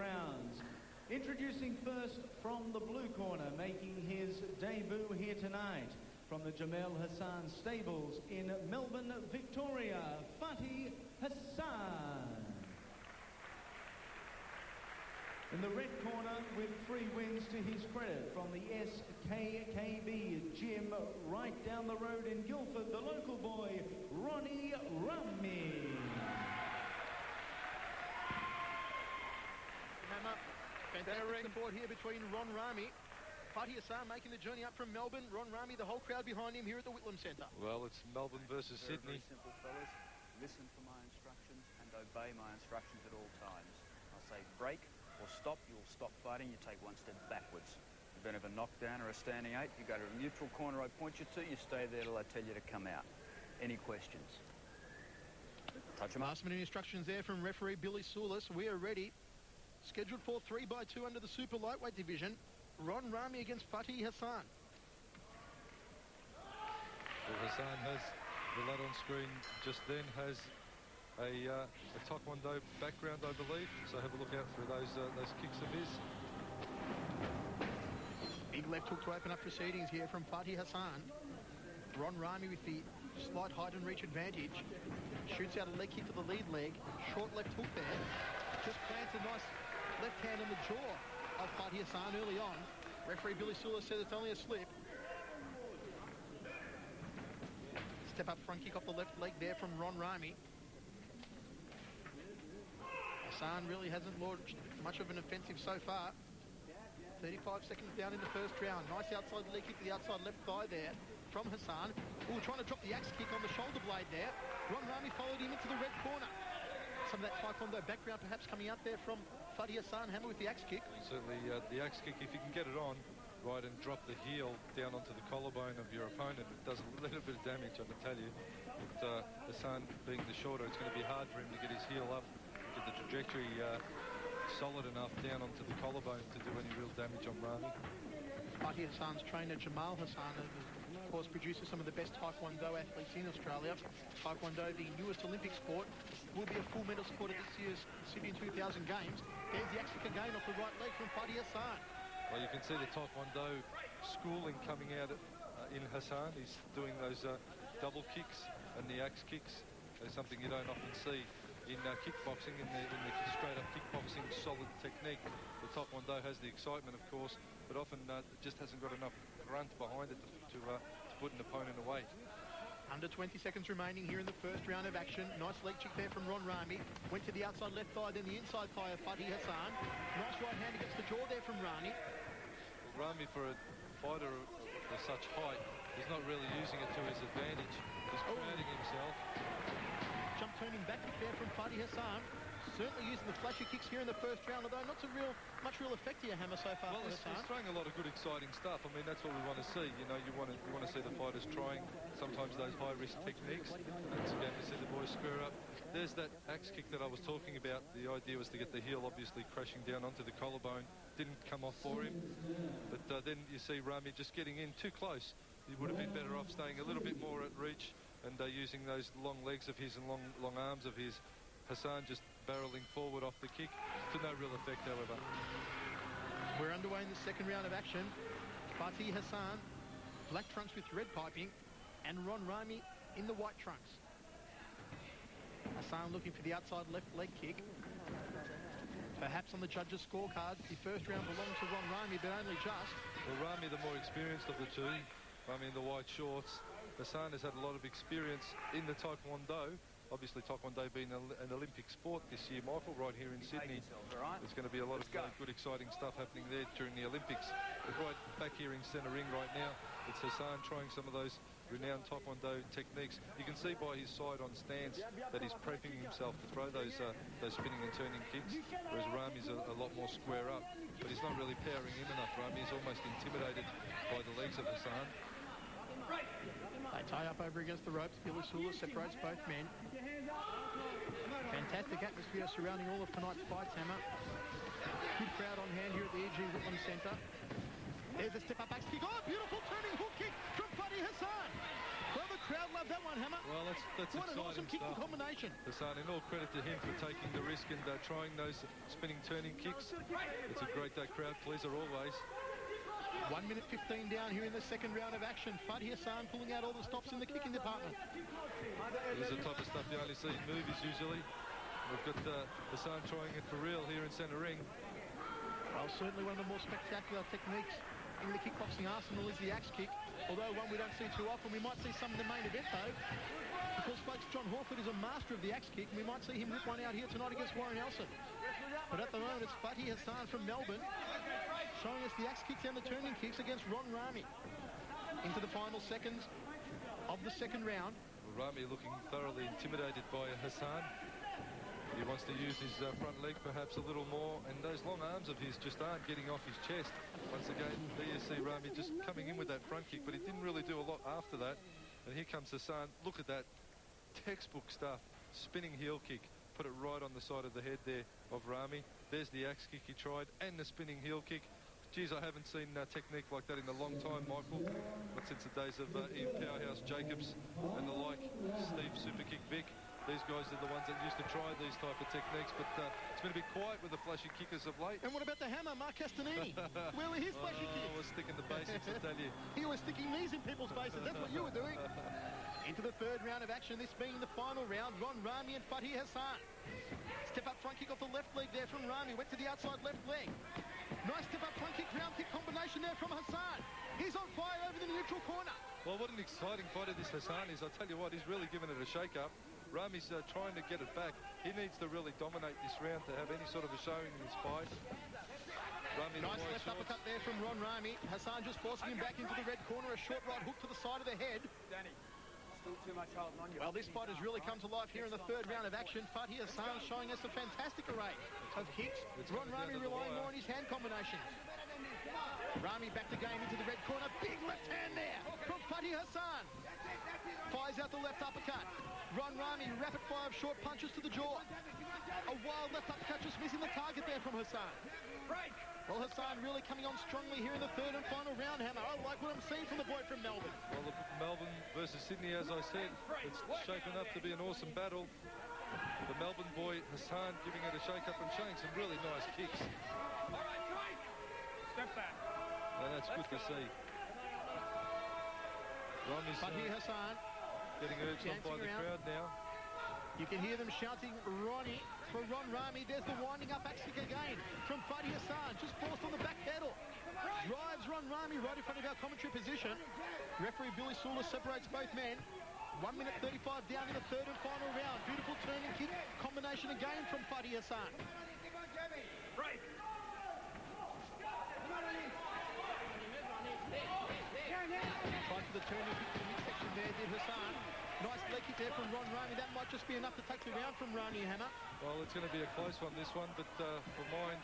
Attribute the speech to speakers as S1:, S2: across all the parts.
S1: rounds. Introducing first from the blue corner, making his debut here tonight, from the Jamel Hassan stables in Melbourne, Victoria, Fatih Hasan. In the red corner, with 3 wins to his credit, from the SKKB gym right down the road in Guildford, the local boy, Rahme.
S2: Fantastic support here between Rahme. Fatih Hasan making the journey up from Melbourne. Rahme, the whole crowd behind him here at the Whitlam Centre.
S3: Well, it's Melbourne versus Sydney.
S4: Very simple, fellas. Listen for my instructions and obey my instructions at all times. I say break or stop, you'll stop fighting, you take 1 step backwards. If you have a knockdown or a standing 8, you go to a neutral corner I point you to, you stay there till I tell you to come out. Any questions? Touch them up.
S2: Last minute instructions there from referee Billy Soulis. We are ready. Scheduled for 3x2 under the super lightweight division. Rahme against Fatih Hasan.
S3: Well, Hasan has, the lad on screen just then has a Taekwondo background, I believe. So have a look out for those kicks of his.
S2: Big left hook to open up proceedings here from Fatih Hasan. Rahme with the slight height and reach advantage. Shoots out a leg kick to the lead leg. Short left hook there. Just plants a nice left hand on the jaw of Fatih Hasan early on. Referee Billy Soulis said it's only a slip. Step up front kick off the left leg there from Rahme. Hasan really hasn't launched much of an offensive so far. 35 seconds down in the first round. Nice outside leg kick to the outside left thigh there from Hasan. Ooh, trying to drop the axe kick on the shoulder blade there. Rahme followed him into the red corner. Some of that Taekwondo background perhaps coming out there from Fatih Hasan. Hammer with the axe kick.
S3: Certainly the axe kick, if you can get it on right and drop the heel down onto the collarbone of your opponent, it does a little bit of damage, I can tell you. But Hasan being the shorter, it's going to be hard for him to get his heel up, get the trajectory solid enough down onto the collarbone to do any real damage on Rahme.
S2: Fatih Hasan's trainer Jamal Hasan, of course, produces some of the best Taekwondo athletes in Australia. Taekwondo, the newest Olympic sport, will be a full medal sport at this year's Sydney 2000 Games. There's the axe kick again off the right leg from Fatih Hasan.
S3: Well, you can see the Taekwondo schooling coming out in Hasan. He's doing those double kicks and the axe kicks. There's something you don't often see in kickboxing, in the straight-up kickboxing solid technique. The Taekwondo has the excitement, of course, but often it just hasn't got enough grunt behind it to put an opponent away.
S2: Under 20 seconds remaining here in the first round of action. Nice leg kick there from Rahme. Went to the outside left thigh, then the inside thigh of Fatih Hasan. Nice right hand against the jaw there from Rahme.
S3: Well, Rahme, for a fighter of such height, he's not really using it to his advantage. He's crowding himself.
S2: Jump turning back kick there from Fatih Hasan. Certainly using the flashy kicks here in the first round, although not to much real effect here, Hammer, so far.
S3: Well, he's throwing a lot of good, exciting stuff. I mean, that's what we want to see. You know, you want to see the fighters trying sometimes those high-risk techniques. And it's again to see the boys square up. There's that axe kick that I was talking about. The idea was to get the heel obviously crashing down onto the collarbone. Didn't come off for him. But then you see Rahme just getting in too close. He would have been better off staying a little bit more at reach and using those long legs of his and long arms of his. Hasan just barreling forward off the kick to no real effect, however.
S2: We're underway in the second round of action. Fatih Hasan, black trunks with red piping, and Rahme in the white trunks. Hasan looking for the outside left leg kick. Perhaps on the judges' scorecard, the first round belonged to Rahme, but only just.
S3: Well, Rahme, the more experienced of the two. Rahme in the white shorts. Hasan has had a lot of experience in the Taekwondo. Obviously, Taekwondo being an Olympic sport this year, Michael, right here in Sydney. There's going to be a lot of good, exciting stuff happening there during the Olympics. But right back here in centre ring right now, it's Hasan trying some of those renowned Taekwondo techniques. You can see by his side on stance that he's prepping himself to throw those spinning and turning kicks, whereas Rahme's a lot more square up. But he's not really powering in enough. Rahme's almost intimidated by the legs of Hasan.
S2: They tie up over against the ropes. Billy Soulis separates both men. Fantastic atmosphere surrounding all of tonight's fights, Hammer. Good crowd on hand here at the EG Whitlam Centre. There's a step-up axe kick. Oh, beautiful turning hook kick from Fatih Hasan. Well, the crowd loved that one, Hammer.
S3: Well, that's
S2: what an awesome kicking
S3: stuff.
S2: combination.
S3: Hasan, in all credit to him for taking the risk and trying those spinning, turning kicks. It's a great crowd pleaser always.
S2: 1 minute 15 down here in the second round of action. Fatih Hasan pulling out all the stops in the kicking department.
S3: This is the type of stuff you only see in movies usually. We've got Hasan trying it for real here in centre ring.
S2: Well, certainly one of the more spectacular techniques in the kickboxing arsenal is the axe kick, although one we don't see too often. We might see some in the main event, though, because, folks, John Hawford is a master of the axe kick, and we might see him rip one out here tonight against Warren Elson. But at the moment, it's Fatih Hasan from Melbourne showing us the axe kicks and the turning kicks against Ron Rahme. Into the final seconds of the second round.
S3: Well, Rahme looking thoroughly intimidated by Hasan. He wants to use his front leg perhaps a little more, and those long arms of his just aren't getting off his chest. Once again, there you see Rahme just coming in with that front kick, but he didn't really do a lot after that. And here comes Hasan. Look at that textbook stuff. Spinning heel kick. Put it right on the side of the head there of Rahme. There's the axe kick he tried, and the spinning heel kick. Geez, I haven't seen a technique like that in a long time, Michael. Not since the days of Ian Powerhouse Jacobs and the like, Steve Superkick Vic. These guys are the ones that used to try these type of techniques, but it's been a bit quiet with the flashy kickers of late.
S2: And what about the hammer, Mark Castanini? Where were his flashy kicks?
S3: We're sticking the basics, I tell you.
S2: He was sticking knees in people's faces. That's what you were doing. Into the third round of action, this being the final round. Ron Rahme and Fatih Hasan. Step up front kick off the left leg there from Rahme. Went to the outside left leg. Nice step up front kick, ground kick combination there from Hasan. He's on fire over the neutral corner.
S3: Well, what an exciting fighter this Hasan is. I tell you what, he's really given it a shake-up. Rahme's trying to get it back. He needs to really dominate this round to have any sort of a showing in this fight. Rahme,
S2: nice left uppercut there from Ron Rahme. Hasan just forcing him back into the red corner. A short right hook to the side of the head.
S4: Danny, still too much holding on.
S2: Well, this fight has really come to life here in the third round of action. Fatih Hasan showing us a fantastic array of kicks. Ron Rahme relying more on his hand combinations. Rahme back to game into the red corner. Big left hand there from Fatih Hasan. Fires out the left uppercut. Ron Rahme, rapid fire of short punches to the jaw. A wild left uppercut just missing the target there from Hasan. Well, Hasan really coming on strongly here in the third and final round, Hammer. I like what I'm seeing from the boy from Melbourne.
S3: Well, the Melbourne versus Sydney, as I said, it's shaping up to be an awesome battle. The Melbourne boy, Hasan, giving it a shake-up and showing some really nice kicks.
S4: Step back.
S3: And that's good to see. Rahme's
S2: Fatih Hasan
S3: getting urged on by the crowd now.
S2: You can hear them shouting, Ronnie, for Ron Rahme. There's the winding up axe kick again from Fatih Hasan. Just forced on the back pedal. Drives Ron Rahme right in front of our commentary position. Referee Billy Sula separates both men. 1 minute 35 down in the third and final round. Beautiful turning kick combination again from Fatih Hasan.
S4: Break.
S2: Tried for the turning kick to the midsection there, did Hasan. Nice leg kick there from Ron Rahme. That might just be enough to take the round from Rahme, Hammer.
S3: Well, it's going to be a close one, this one, but for mine,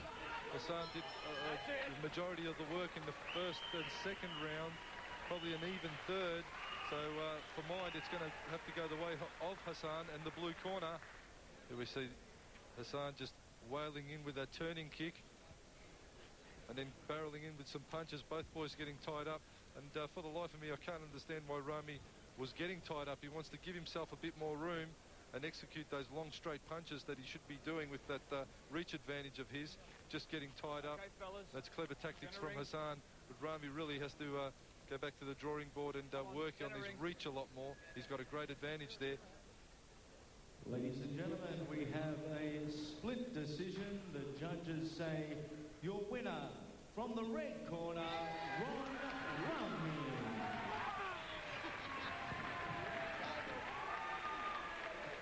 S3: Hasan did the majority of the work in the first and second round, probably an even third. So for mine, it's going to have to go the way of Hasan and the blue corner. Here we see Hasan just wailing in with that turning kick and then barreling in with some punches, both boys getting tied up. And for the life of me, I can't understand why Rahme was getting tied up. He wants to give himself a bit more room and execute those long straight punches that he should be doing with that reach advantage of his, just getting tied up.
S4: Okay,
S3: that's clever tactics from Hasan, but Rahme really has to go back to the drawing board and work on his reach a lot more. He's got a great advantage there.
S1: Ladies and gentlemen, we have a split decision. The judges say your winner from the red corner, Ron